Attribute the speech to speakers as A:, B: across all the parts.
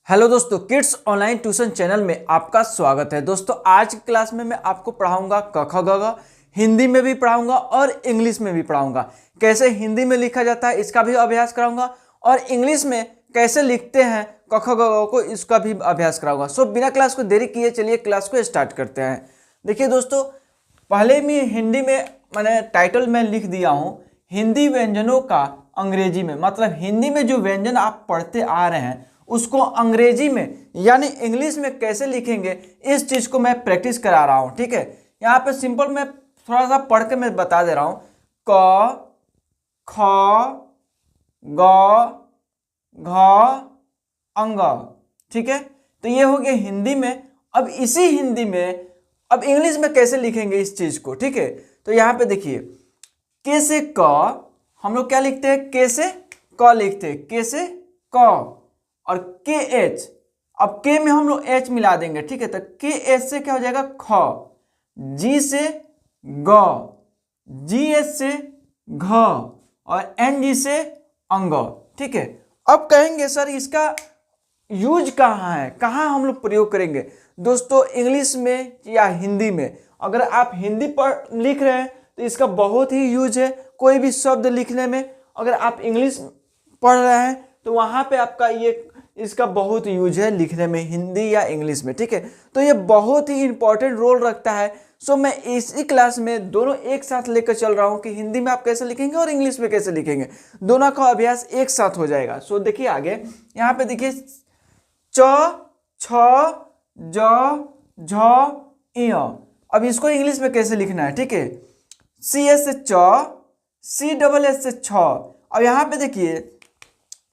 A: Hello दोस्तों, kids online tuition channel में आपका स्वागत है। दोस्तों आज की क्लास में मैं आपको पढ़ाऊंगा क ख ग घ। हिंदी में भी पढ़ाऊंगा और इंग्लिश में भी पढ़ाऊंगा। कैसे हिंदी में लिखा जाता है इसका भी अभ्यास कराऊंगा और इंग्लिश में कैसे लिखते हैं क ख ग घ को इसका भी अभ्यास कराऊंगा। सो बिना क्लास को देरी किए चलिए क्लास को स्टार्ट करते हैं। देखिए दोस्तों, पहले मैं हिंदी में मैंने टाइटल में लिख दिया हूँ हिंदी व्यंजनों का अंग्रेजी में, मतलब हिंदी में जो व्यंजन आप पढ़ते आ रहे हैं उसको अंग्रेजी में यानी इंग्लिश में कैसे लिखेंगे इस चीज को मैं प्रैक्टिस करा रहा हूँ। ठीक है, यहाँ पे सिंपल मैं थोड़ा सा पढ़ के मैं बता दे रहा हूँ। क ख ग घ अंग। ठीक है, तो ये हो गया हिंदी में। अब इसी हिंदी में अब इंग्लिश में कैसे लिखेंगे इस चीज को। ठीक है, तो यहाँ पे देखिए के से क हम लोग क्या लिखते हैं, के से क लिखते हैं, के से क और के एच। अब के में हम लोग एच मिला देंगे। ठीक है, तो के एच से क्या हो जाएगा ख, जी से ग, जी एच से घ और एन जी से अंग। ठीक है, अब कहेंगे सर इसका यूज कहाँ है, कहाँ हम लोग प्रयोग करेंगे। दोस्तों इंग्लिश में या हिंदी में, अगर आप हिंदी पर लिख रहे हैं तो इसका बहुत ही यूज है कोई भी शब्द लिखने में। अगर आप इंग्लिश पढ़ रहे हैं तो वहाँ पे आपका ये इसका बहुत यूज है लिखने में, हिंदी या इंग्लिश में। ठीक है, तो ये बहुत ही इंपॉर्टेंट रोल रखता है। सो मैं इसी क्लास में दोनों एक साथ लेकर चल रहा हूँ कि हिंदी में आप कैसे लिखेंगे और इंग्लिश में कैसे लिखेंगे, दोनों का अभ्यास एक साथ हो जाएगा। सो देखिए आगे यहाँ पे देखिए च छ ज झ इ। अब इसको इंग्लिश में कैसे लिखना है। ठीक है, सी एस से च, सी डबल एस से छ। अब यहाँ पे देखिए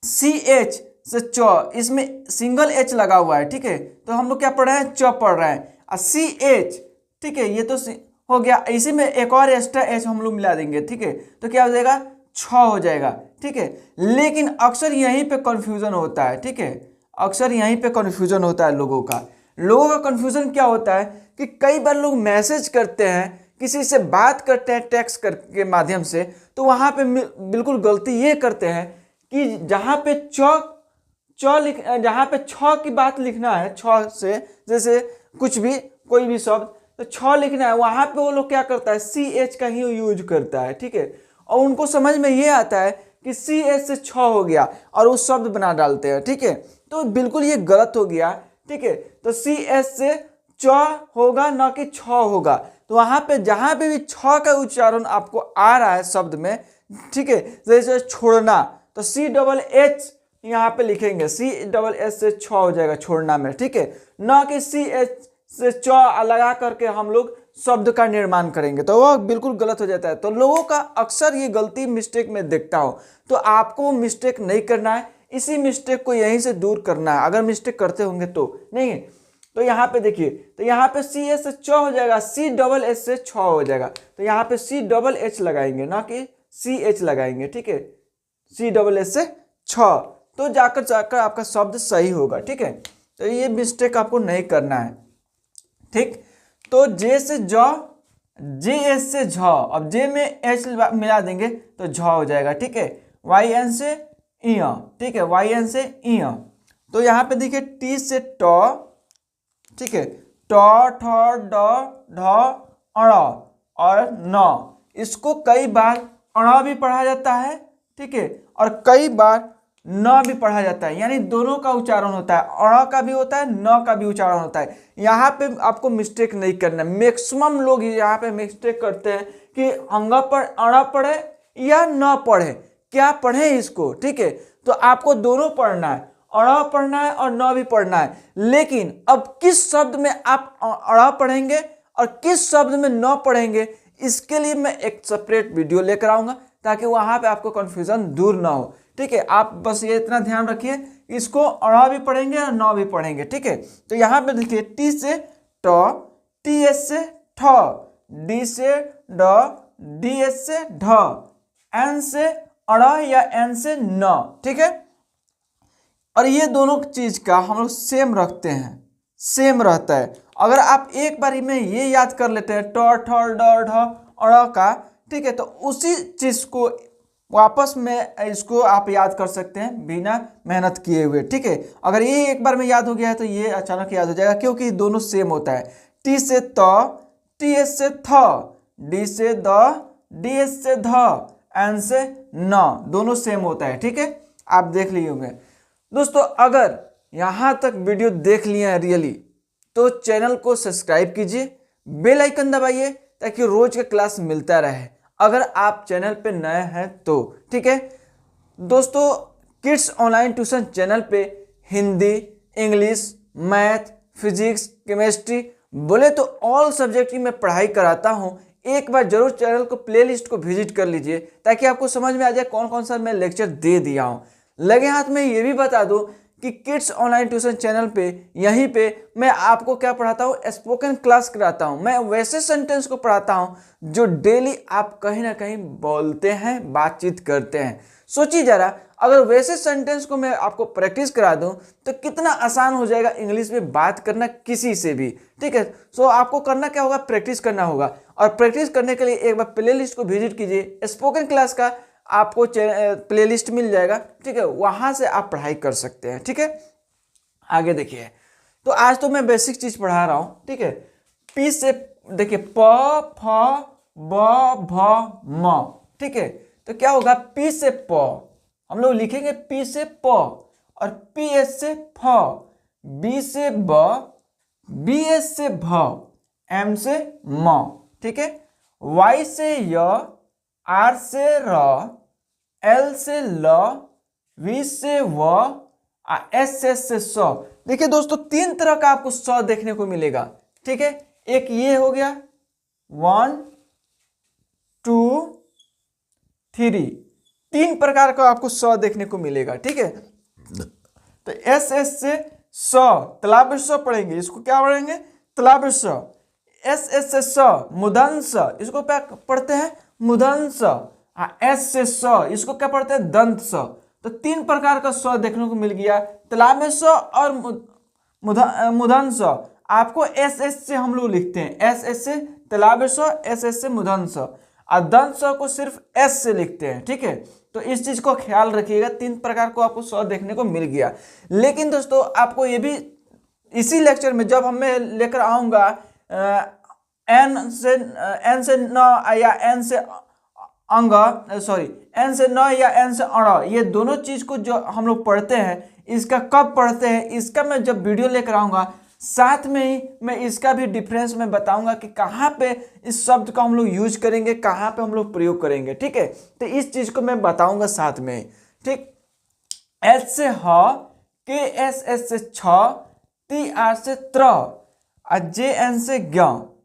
A: सी एच से च, इसमें सिंगल एच लगा हुआ है। ठीक है, तो हम लोग क्या पढ़ रहे हैं, च पढ़ रहे हैं। और सी एच, ठीक है, ये तो हो गया। इसी में एक और एक्स्ट्रा एच हम लोग मिला देंगे। ठीक है, तो क्या हो जाएगा, छ हो जाएगा। ठीक है, लेकिन अक्सर यहीं पे कंफ्यूजन होता है। ठीक है, अक्सर यहीं पे कंफ्यूजन होता है लोगों का कंफ्यूजन क्या होता है कि कई बार लोग मैसेज करते हैं, किसी से बात करते हैं टेक्स्ट के माध्यम से, तो वहाँ पे बिल्कुल गलती ये करते हैं कि जहाँ पे जहाँ पे छ की बात लिखना है, छ से जैसे कुछ भी कोई भी शब्द तो छ लिखना है, वहाँ पे वो लोग क्या करता है, सी एच का ही यूज करता है। ठीक है, और उनको समझ में ये आता है कि सी एच से छ हो गया और वो शब्द बना डालते हैं। ठीक है, तो बिल्कुल ये गलत हो गया। ठीक है, तो सी एच से च होगा ना कि छ होगा। तो वहाँ पे जहाँ पे भी छ का उच्चारण आपको आ रहा है शब्द में, ठीक है, जैसे छोड़ना, तो सी डबल एच यहाँ पे लिखेंगे, सी डबल एच से छ हो जाएगा छोड़ना में। ठीक है, ना कि सी एच से च लगा करके हम लोग शब्द का निर्माण करेंगे, तो वह बिल्कुल गलत हो जाता है। तो लोगों का अक्सर ये गलती मिस्टेक में देखता हूँ, तो आपको मिस्टेक नहीं करना है, इसी मिस्टेक को यहीं से दूर करना है। अगर मिस्टेक करते होंगे तो नहीं है, तो यहाँ पे देखिए, तो यहाँ पे सी एच से च हो जाएगा, सी डबल एच से छ हो जाएगा। तो यहाँ पे सी डबल एच लगाएंगे ना कि सी एच लगाएंगे। ठीक है, सी डबल एच से छ, तो जाकर आपका शब्द सही होगा। ठीक है, तो ये मिस्टेक आपको नहीं करना है। ठीक, तो जे से ज, जे एस से झ, अब जे में एच मिला देंगे तो झ हो जाएगा। ठीक है, वाई एन से इ। ठीक है, वाई एन से इ। तो यहाँ पे देखिए टी से ट। ठीक है, ट ठ ड ढ अण और न, इसको कई बार अण भी पढ़ा जाता है। ठीक है, और कई बार न भी पढ़ा जाता है, यानी दोनों का उच्चारण होता है, अण का भी होता है, न का भी उच्चारण होता है। यहाँ पे आपको मिस्टेक नहीं करना। मैक्सिमम लोग यहाँ पे मिस्टेक करते हैं कि अंगा पर अण पढ़े या न पढ़े, क्या पढ़े इसको। ठीक है, तो आपको दोनों पढ़ना है, अण पढ़ना है और न भी पढ़ना है। लेकिन अब किस शब्द में आप अण पढ़ेंगे और किस शब्द में न पढ़ेंगे, इसके लिए मैं एक सेपरेट वीडियो लेकर आऊंगा ताकि वहां पे आपको कंफ्यूजन दूर ना हो। ठीक है, आप बस ये इतना ध्यान रखिए, इसको अड़ा भी पढ़ेंगे और न भी पढ़ेंगे। ठीक है, तो यहाँ पे देखिए टी से ट, टी एस से ठ, डी से ड, डी एस से ढ, एन से अड़ा या एन से न। ठीक है, और ये दोनों चीज का हम लोग सेम रखते हैं, सेम रहता है। अगर आप एक बारी में ये याद कर लेते हैं ट ठ ड ढ अड़ का, ठीक है, तो उसी चीज को वापस में इसको आप याद कर सकते हैं बिना मेहनत किए हुए, ठीक है। अगर ये एक बार में याद हो गया है तो ये अचानक याद हो जाएगा, क्योंकि दोनों सेम होता है। टी से त, टी एस से थ, डी से द, डी एस से ध, एन से न, दोनों सेम होता है, ठीक है। आप देख लिए होंगे दोस्तों। अगर यहाँ तक वीडियो देख लिए हैं रियली, तो चैनल को सब्सक्राइब कीजिए, बेल आइकन दबाइए, ताकि रोज का क्लास मिलता रहे अगर आप चैनल पे नए हैं तो, ठीक है दोस्तों। किड्स ऑनलाइन ट्यूशन चैनल पे Hindi, English, math, physics, chemistry, बोले तो ऑल सब्जेक्ट की मैं पढ़ाई कराता हूँ। एक बार जरूर चैनल को प्लेलिस्ट को विजिट कर लीजिए, ताकि आपको समझ में आ जाए कौन कौन सा मैं लेक्चर दे दिया हूँ। लगे हाथ में ये भी बता दूं कि किड्स ऑनलाइन ट्यूशन चैनल पे यहीं पे मैं आपको क्या पढ़ाता हूँ, स्पोकन क्लास कराता हूँ। मैं वैसे सेंटेंस को पढ़ाता हूँ जो डेली आप कहीं ना कहीं बोलते हैं, बातचीत करते हैं। सोचिए जरा, अगर वैसे सेंटेंस को मैं आपको प्रैक्टिस करा दूं तो कितना आसान हो जाएगा इंग्लिश में बात करना किसी से भी, ठीक है। सो आपको करना क्या होगा, प्रैक्टिस करना होगा। और प्रैक्टिस करने के लिए एक बार प्लेलिस्ट को विजिट कीजिए, स्पोकन क्लास का आपको प्लेलिस्ट मिल जाएगा, ठीक है। वहां से आप पढ़ाई कर सकते हैं, ठीक है। आगे देखिए, तो आज तो मैं बेसिक चीज पढ़ा रहा हूं, ठीक है। पी से देखिए प, फ, ब, भ, म, ठीक है। तो क्या होगा, पी से प हम लोग लिखेंगे, पी से प, और पी एस से फ, बी से ब, बी एस से भ, एम से म, ठीक है। वाई से य, आर से र, एल से ल, वी से व, एस से स। देखिए दोस्तों, तीन तरह का आपको स देखने को मिलेगा, ठीक है। एक ये हो गया 1 2 3, तीन प्रकार का आपको स देखने को मिलेगा, ठीक है। तो एस से स, तालाब स पढ़ेंगे, इसको क्या पढ़ेंगे, तालाब स। एस से स, मूर्धन्य स, इसको क्या पढ़ते हैं, मूर्धन्य स। एस से स, इसको क्या पढ़ते हैं, दंत स। तो तीन प्रकार का स देखने को मिल गया, तालाब स और मूर्धन्य स। आपको एस से हम लोग लिखते हैं, एस से तालाब स, एस से मूर्धन्य स, और दंत स को सिर्फ एस से लिखते हैं, ठीक है। तो इस चीज को ख्याल रखिएगा, तीन प्रकार को आपको स देखने को मिल गया। लेकिन दोस्तों आपको ये भी इसी लेक्चर में जब मैं लेकर आऊंगा एन से न या एन से अंग, सॉरी एन से न या एन से अण, ये दोनों चीज को जो हम लोग पढ़ते हैं, इसका कब पढ़ते हैं, इसका मैं जब वीडियो लेकर आऊंगा, साथ में ही मैं इसका भी डिफरेंस में बताऊंगा कि कहाँ पे इस शब्द का हम लोग यूज करेंगे, कहाँ पे हम लोग प्रयोग करेंगे, ठीक है। तो इस चीज को मैं बताऊंगा साथ में, ठीक। एच से ह, के एस से छ, टी आर से त्र, और जे एन से ज्ञ,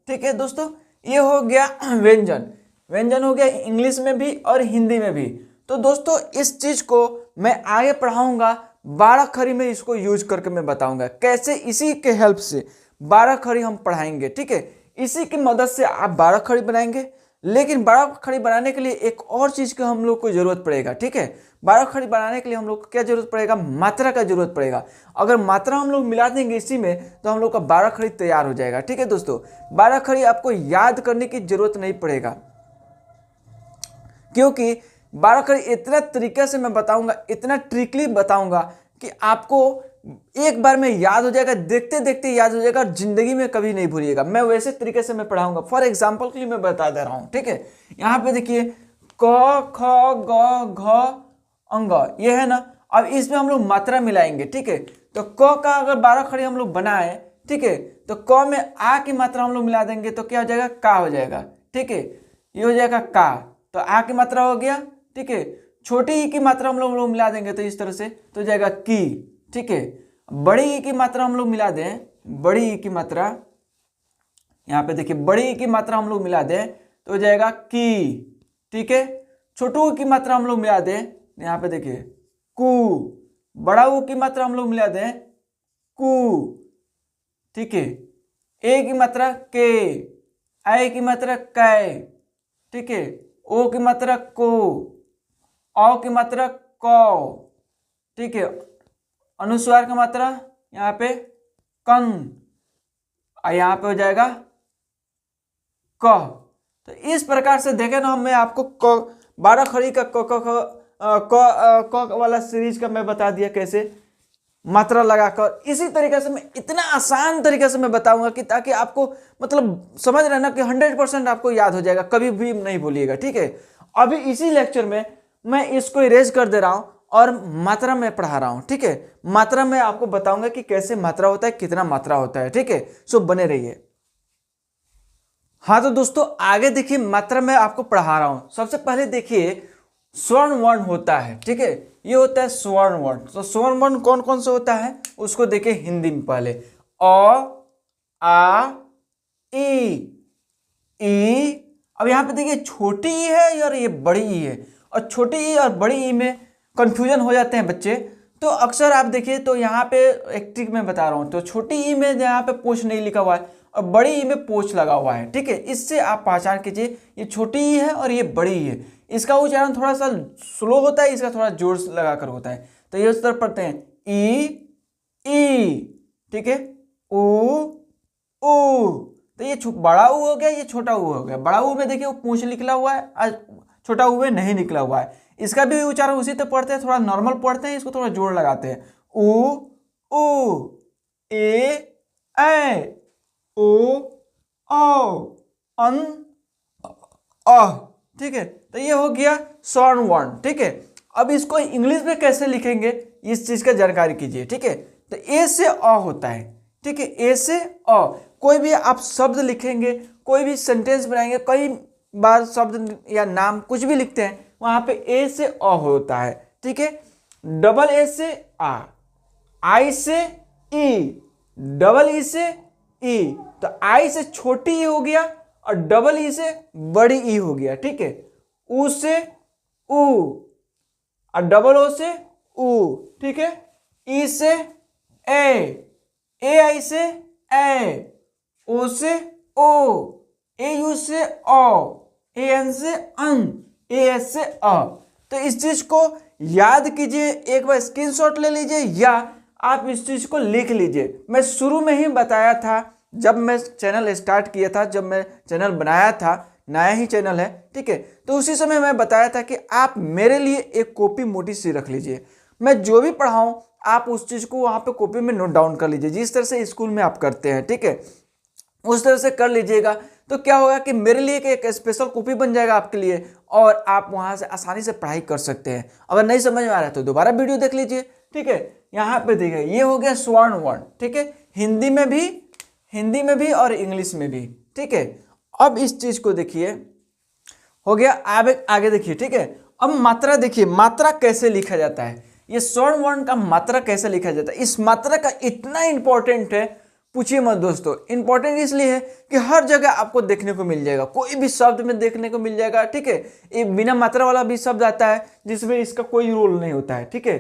A: ठीक है दोस्तों। ये हो गया व्यंजन, व्यंजन हो गया इंग्लिश में भी और हिंदी में भी। तो दोस्तों इस चीज को मैं आगे पढ़ाऊंगा, 12 खड़ी में इसको यूज करके मैं बताऊंगा कैसे, इसी के हेल्प से 12 खड़ी हम पढ़ाएंगे, ठीक है। इसी की मदद से आप 12 खड़ी बनाएंगे। लेकिन 12 खड़ी बनाने के लिए एक और चीज की हम लोग को जरूरत पड़ेगा, ठीक है। 12 खड़ी बनाने के लिए हम लोग को क्या जरूरत पड़ेगा, मात्रा का जरूरत पड़ेगा। अगर मात्रा हम लोग मिला देंगे इसी में, तो हम लोग का 12 खड़ी तैयार हो जाएगा, ठीक है दोस्तों। 12 खड़ी आपको याद करने की जरूरत नहीं पड़ेगा, क्योंकि 12 खड़ी इतना तरीके से मैं बताऊंगा, इतना ट्रिकली बताऊंगा कि आपको एक बार में याद हो जाएगा, देखते देखते याद हो जाएगा, और जिंदगी में कभी नहीं भूलिएगा। मैं वैसे तरीके से मैं पढ़ाऊंगा। फॉर एग्जांपल के लिए मैं बता दे रहा हूं, ठीक है। यहाँ पे देखिए क, ख, ग, घ, अंग, ये है ना। अब इसमें हम लोग मात्रा मिलाएंगे, ठीक है। तो क का अगर 12 खड़ी हम लोग बनाए, ठीक है, तो क में आ की मात्रा हम लोग मिला देंगे तो क्या हो जाएगा, का हो जाएगा, ठीक है। ये हो जाएगा का, तो आ की मात्रा हो गया, ठीक है। छोटी ई की मात्रा हम लोग मिला देंगे तो इस तरह से तो जाएगा की, ठीक है। बड़ी ई की मात्रा हम लोग मिला दें, बड़ी ई की मात्रा, यहाँ पे देखिए बड़ी ई की मात्रा हम लोग मिला दें तो हो जाएगा की, ठीक है। छोटू की मात्रा हम लोग मिला दें, यहाँ पे देखिए कु। बड़ा ऊ की मात्रा हम लोग मिला दें कु, ठीक है। ए की मात्रा के, आई की मात्रा कै, ठीक है। ओ की मात्रा को, औ की मात्रा कौ, ठीक है। अनुस्वार की मात्रा यहाँ पे कन, और यहाँ पे हो जाएगा क। तो इस प्रकार से देखे ना, मैं आपको 12 खड़ी का क वाला सीरीज का मैं बता दिया कैसे मात्रा लगाकर। इसी तरीके से मैं इतना आसान तरीके से मैं बताऊंगा कि ताकि आपको मतलब समझ रहे ना कि 100% आपको याद हो जाएगा, कभी भी नहीं भूलिएगा, ठीक है। अभी इसी लेक्चर में मैं इसको इरेज कर दे रहा हूं और मात्रा में पढ़ा रहा हूं, ठीक है। मात्रा में आपको बताऊंगा कि कैसे मात्रा होता है, कितना मात्रा होता है, ठीक है। सो बने रहिए। हाँ तो दोस्तों आगे देखिए, मात्रा में आपको पढ़ा रहा हूं। सबसे पहले देखिए स्वर्ण वर्ण होता है, ठीक है। ये होता है स्वर्ण वर्ण। तो स्वर्ण वर्ण कौन कौन से होता है उसको देखिए हिंदी में पहले। अ, आ, ई। अब यहाँ पे देखिए छोटी ई है और ये बड़ी ई है, और छोटी ई और बड़ी ई में कंफ्यूजन हो जाते हैं बच्चे। तो अक्सर आप देखिए तो यहाँ पे एक ट्रिक मैं बता रहा हूँ, तो छोटी ई में यहाँ पे पोछ नहीं लिखा हुआ है और बड़ी ई में पोछ लगा हुआ है, ठीक है। इससे आप पहचान कीजिए ये छोटी ई है और ये बड़ी ई है। इसका उच्चारण थोड़ा सा स्लो होता है, इसका थोड़ा जोर लगा कर होता है। तो ये उस तरफ पढ़ते हैं ई, ठीक है, ऊ। तो ये बड़ा ऊ हो गया, ये छोटा ऊ हो गया। बड़ा ऊ में देखिए वो पूंछ निकला हुआ है, छोटा ऊ में नहीं निकला हुआ है। इसका भी उच्चारण उसी तरह पढ़ते हैं, थोड़ा नॉर्मल पढ़ते हैं, इसको थोड़ा जोर लगाते हैं। ऊ, ए, ओ, अन, ठीक है। तो ये हो गया स्वर्ण वर्ण, ठीक है। अब इसको इंग्लिश में कैसे लिखेंगे इस चीज का जानकारी कीजिए, ठीक है। तो ए से अ होता है, ठीक है, ए से अ। कोई भी आप शब्द लिखेंगे, कोई भी सेंटेंस बनाएंगे, कई बार शब्द या नाम कुछ भी लिखते हैं वहां पे ए से अ होता है, ठीक है। डबल ए से आ, आई से ई, डबल ई से ई। तो आई से छोटी ई हो गया और डबल ई से बड़ी ई हो गया, ठीक है। ऊ से ऊ और डबल ओ से ऊ, ठीक है। ई से ए आई से ए, ओ से ओ, ए यू से ओ, ए एन से अन, ए एस से अ। तो इस चीज को याद कीजिए, एक बार स्क्रीनशॉट ले लीजिए या आप इस चीज को लिख लीजिए। मैं शुरू में ही बताया था, जब मैं चैनल स्टार्ट किया था, जब मैं चैनल बनाया था, नया ही चैनल है, ठीक है। तो उसी समय मैं बताया था कि आप मेरे लिए एक कॉपी मोटी सी रख लीजिए। मैं जो भी पढ़ाऊं आप उस चीज को वहां पे कॉपी में नोट डाउन कर लीजिए, जिस तरह से स्कूल में आप करते हैं, ठीक है, उस तरह से कर लीजिएगा। तो क्या होगा कि मेरे लिए एक स्पेशल कॉपी बन जाएगा आपके लिए, और आप वहां से आसानी से पढ़ाई कर सकते हैं। अगर नहीं समझ में आ रहा है तो दोबारा वीडियो देख लीजिए, ठीक है। यहाँ पे देखिए ये हो गया स्वर्ण वर्ण, ठीक है, हिंदी में भी और इंग्लिश में भी, ठीक है। अब इस चीज को देखिए, हो गया। आगे देखिए, ठीक है। अब मात्रा देखिए, मात्रा कैसे लिखा जाता है, ये स्वर्ण वर्ण का मात्रा कैसे लिखा जाता है। इस मात्रा का इतना इंपॉर्टेंट है, पूछिए मत दोस्तों। इंपॉर्टेंट इसलिए है कि हर जगह आपको देखने को मिल जाएगा, कोई भी शब्द में देखने को मिल जाएगा, ठीक है। एक बिना मात्रा वाला भी शब्द आता है जिसमें इसका कोई रोल नहीं होता है, ठीक है,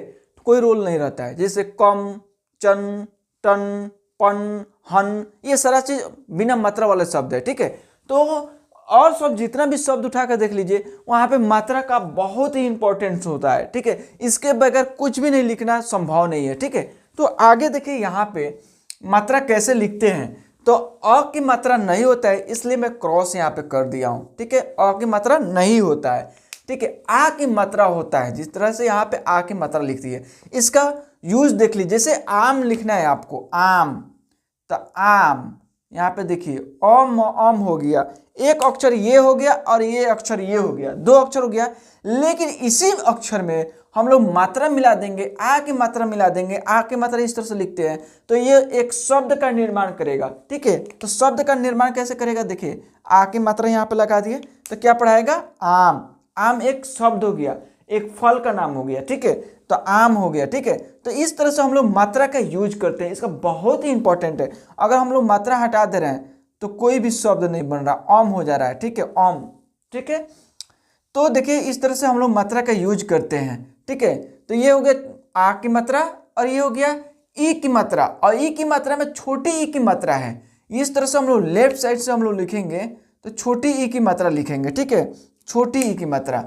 A: कोई रोल नहीं रहता है, जैसे कम, चन, टन, पन, हन, ये सारा चीज बिना मात्रा वाले शब्द है, ठीक है। तो और सब जितना भी शब्द उठा कर देख लीजिए, वहां पे मात्रा का बहुत ही इंपॉर्टेंस होता है, ठीक है। इसके बगैर कुछ भी नहीं लिखना संभव नहीं है, ठीक है। तो आगे देखिए यहाँ पे मात्रा कैसे लिखते हैं। तो अ की मात्रा नहीं होता है, इसलिए मैं क्रॉस यहाँ पे कर दिया हूं, ठीक है। अ की मात्रा नहीं होता है, ठीक है। आ की मात्रा होता है, जिस तरह से यहाँ पे आ की मात्रा लिखती है, इसका यूज देख लीजिए। जैसे आम लिखना है आपको, आम, तो आम यहाँ पे देखिए ओम हो गया, एक अक्षर ये हो गया और ये अक्षर ये हो गया, दो अक्षर हो गया। लेकिन इसी अक्षर में हम लोग मात्रा मिला देंगे, आ की मात्रा मिला देंगे, आ की मात्रा इस तरह से लिखते हैं तो ये एक शब्द का निर्माण करेगा, ठीक है। तो शब्द का निर्माण कैसे करेगा, देखिए आ की मात्रा यहाँ पे लगा दिए तो क्या पढ़ाएगा, आम। आम एक शब्द हो गया, एक फल का नाम हो गया, ठीक है, तो आम हो गया, ठीक है। तो इस तरह से हम लोग मात्रा का यूज करते हैं, इसका बहुत ही इंपॉर्टेंट है। अगर हम लोग मात्रा हटा दे रहे हैं तो कोई भी शब्द नहीं बन रहा, ओम हो जा रहा है, ठीक है, ओम, ठीक है। तो देखिए इस तरह से हम लोग मात्रा का यूज करते हैं, ठीक है। तो ये हो गया आ की मात्रा और ये हो गया ई की मात्रा, और ई की मात्रा में छोटी ई की मात्रा है। इस तरह से हम लोग लेफ्ट साइड से हम लोग लिखेंगे तो छोटी ई की मात्रा लिखेंगे, ठीक है, छोटी ई की मात्रा।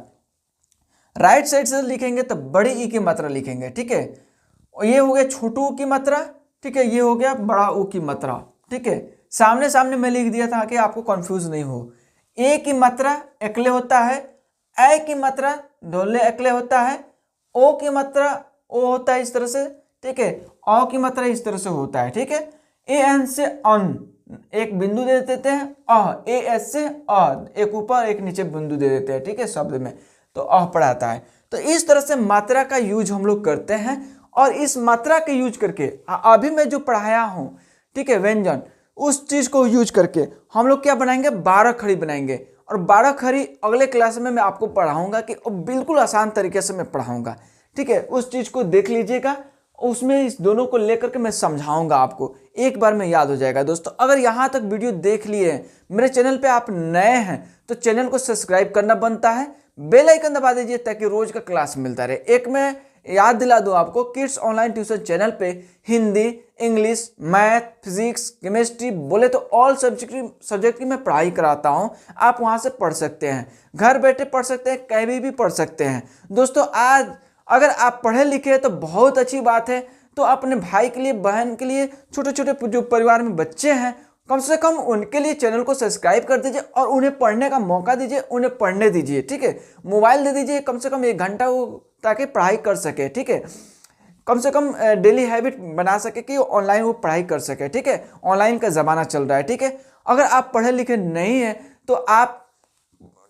A: राइट साइड से लिखेंगे तो बड़ी ई की मात्रा लिखेंगे, ठीक है। और ये हो गया छोटू की मात्रा, ठीक है, ये हो गया बड़ा ऊ की मात्रा, ठीक है। सामने सामने मैं लिख दिया था कि आपको कंफ्यूज नहीं हो। ए की मात्रा एकले होता है, ए की मात्रा ढोले अकले होता है, ओ की मात्रा ओ होता है इस तरह से, ठीक है, औ की मात्रा इस तरह से होता है, ठीक है। ए एन से अन एक बिंदु दे देते हैं, ए एस से एक ऊपर एक नीचे बिंदु दे देते हैं, ठीक है, शब्द में तो पढ़ाता है। तो इस तरह से मात्रा का यूज हम लोग करते हैं, और इस मात्रा के यूज करके अभी मैं जो पढ़ाया हूँ, ठीक है, व्यंजन, उस चीज को यूज करके हम लोग क्या बनाएंगे, 12 खड़ी बनाएंगे। और 12 खड़ी अगले क्लास में मैं आपको पढ़ाऊंगा कि बिल्कुल आसान तरीके से मैं पढ़ाऊंगा, ठीक है। उस चीज को देख लीजिएगा, उसमें इस दोनों को लेकर के मैं समझाऊंगा आपको, एक बार में याद हो जाएगा। दोस्तों अगर यहाँ तक वीडियो देख लिए हैं, मेरे चैनल पे आप नए हैं तो चैनल को सब्सक्राइब करना बनता है, बेल आइकन दबा दीजिए ताकि रोज का क्लास मिलता रहे। एक मैं याद दिला दूं आपको, किड्स ऑनलाइन ट्यूशन चैनल पे Hindi, English, math, physics, chemistry, बोले तो ऑल सब्जेक्ट की मैं पढ़ाई कराता हूं। आप वहां से पढ़ सकते हैं, घर बैठे पढ़ सकते हैं, कहीं भी पढ़ सकते हैं। दोस्तों आज अगर आप पढ़े लिखे हैं तो बहुत अच्छी बात है, तो अपने भाई के लिए, बहन के लिए, छोटे छोटे जो परिवार में बच्चे हैं, कम से कम उनके लिए चैनल को सब्सक्राइब कर दीजिए और उन्हें पढ़ने का मौका दीजिए, उन्हें पढ़ने दीजिए, ठीक है। मोबाइल दे दीजिए कम से कम 1 घंटा, वो ताकि पढ़ाई कर सके, ठीक है। कम से कम डेली हैबिट बना सके कि ऑनलाइन वो पढ़ाई कर सके, ठीक है। ऑनलाइन का ज़माना चल रहा है, ठीक है। अगर आप पढ़े लिखे नहीं हैं तो आप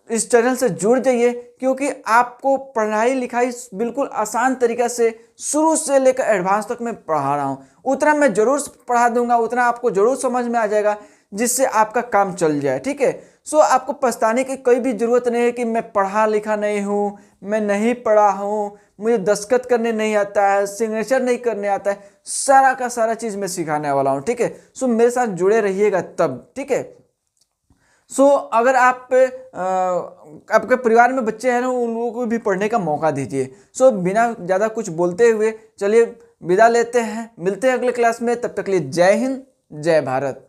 A: इस चैनल से जुड़ जाइए, क्योंकि आपको पढ़ाई लिखाई बिल्कुल आसान तरीक़ा से शुरू से लेकर एडवांस तक मैं पढ़ा रहा हूँ। उतना मैं ज़रूर पढ़ा दूंगा, उतना आपको ज़रूर समझ में आ जाएगा, जिससे आपका काम चल जाए, ठीक है। सो आपको पछताने की कोई भी ज़रूरत नहीं है कि मैं पढ़ा लिखा नहीं हूँ, मैं नहीं पढ़ा हूँ, मुझे दस्तखत करने नहीं आता है, सिग्नेचर नहीं करने आता है। सारा का सारा चीज़ मैं सिखाने वाला हूँ, ठीक है। सो मेरे साथ जुड़े रहिएगा तब, ठीक है। सो अगर आप आपके परिवार में बच्चे हैं ना, उन लोगों को भी पढ़ने का मौका दीजिए। सो बिना ज़्यादा कुछ बोलते हुए चलिए विदा लेते हैं, मिलते हैं अगले क्लास में। तब तक के लिए जय हिंद, जय भारत।